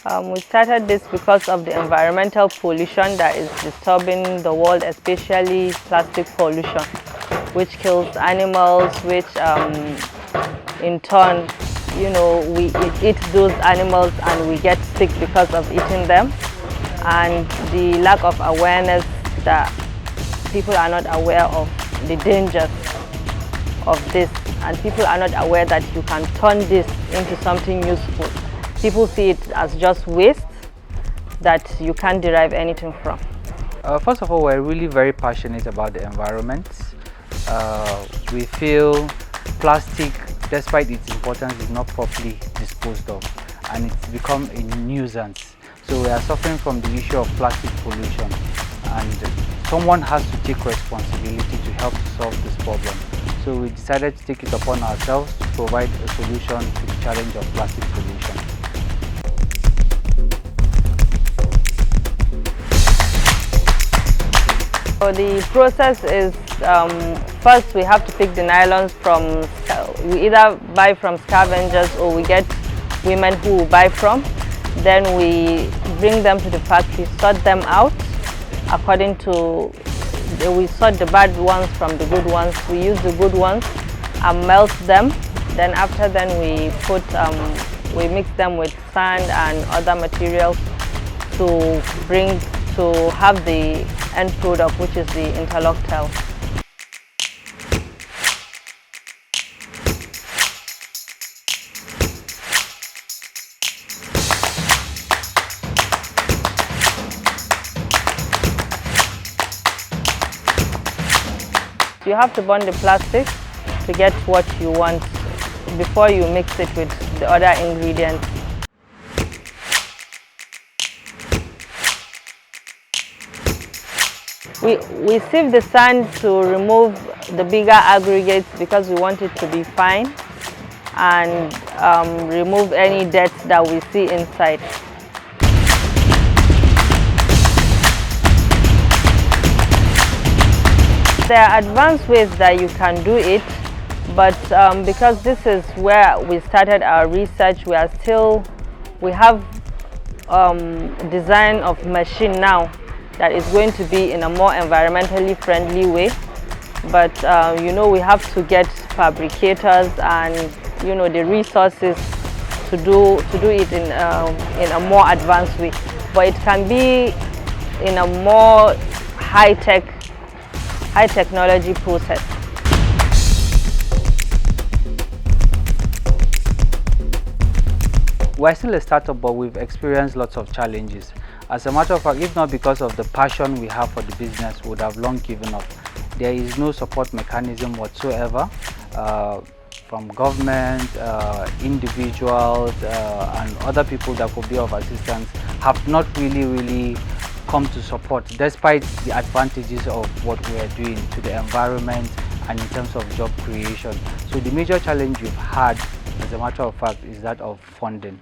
We started this because of the environmental pollution that is disturbing the world, especially plastic pollution, which kills animals, which in turn, we eat those animals and we get sick because of eating them. And the lack of awareness that people are not aware of the dangers of this, and people are not aware that you can turn this into something useful. People see it as just waste that you can't derive anything from. First of all, we're really very passionate about the environment. We feel plastic, despite its importance, is not properly disposed of, and it's become a nuisance. So we are suffering from the issue of plastic pollution, and someone has to take responsibility to help to solve this problem. So we decided to take it upon ourselves to provide a solution to the challenge of plastic pollution. So the process is, first we have to pick the nylons from, we either buy from scavengers or we get women who buy from. Then we bring them to the factory, sort them out according to, we sort the bad ones from the good ones. We use the good ones and melt them. Then after then we mix them with sand and other materials to have the end product, which is the interlock tile. You have to burn the plastic to get what you want before you mix it with the other ingredients. We sieve the sand to remove the bigger aggregates because we want it to be fine, and remove any dirt that we see inside. There are advanced ways that you can do it, but because this is where we started our research, we have design of machine now that is going to be in a more environmentally friendly way. But we have to get fabricators and the resources to do it in a more advanced way. But it can be in a more high technology process. We're still a startup, but we've experienced lots of challenges. As a matter of fact, if not because of the passion we have for the business, we would have long given up. There is no support mechanism whatsoever from government, individuals, and other people that could be of assistance have not really come to support, despite the advantages of what we are doing to the environment and in terms of job creation. So the major challenge we've had, as a matter of fact, is that of funding.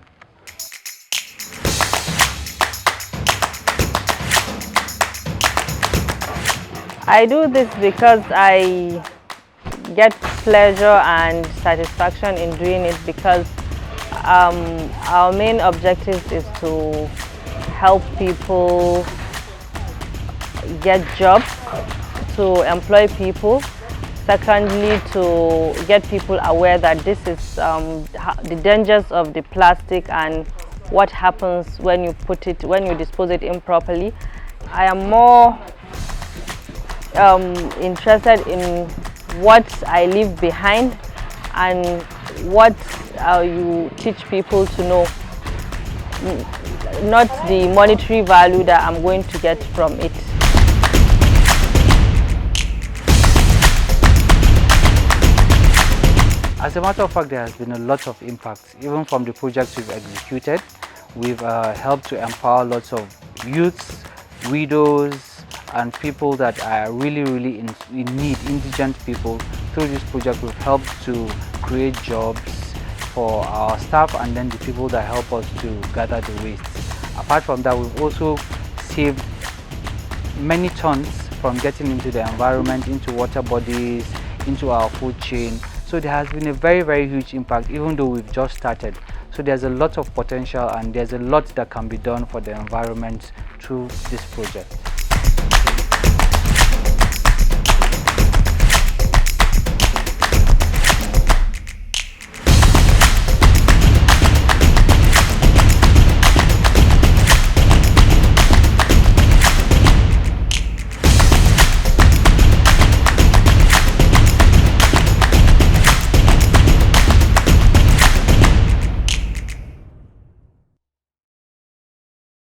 I do this because I get pleasure and satisfaction in doing it, because our main objective is to help people get jobs, to employ people. Secondly, to get people aware that this is the dangers of the plastic and what happens when you dispose it improperly. I am more interested in what I leave behind and what you teach people to know, not the monetary value that I'm going to get from it. As a matter of fact, there has been a lot of impact. Even from the projects we've executed, we've helped to empower lots of youths, widows, and people that are really in need, indigent people. Through this project, we've helped to create jobs for our staff and then the people that help us to gather the waste. Apart from that, we've also saved many tons from getting into the environment, into water bodies, into our food chain. So there has been a very huge impact, even though we've just started. So there's a lot of potential and there's a lot that can be done for the environment through this project.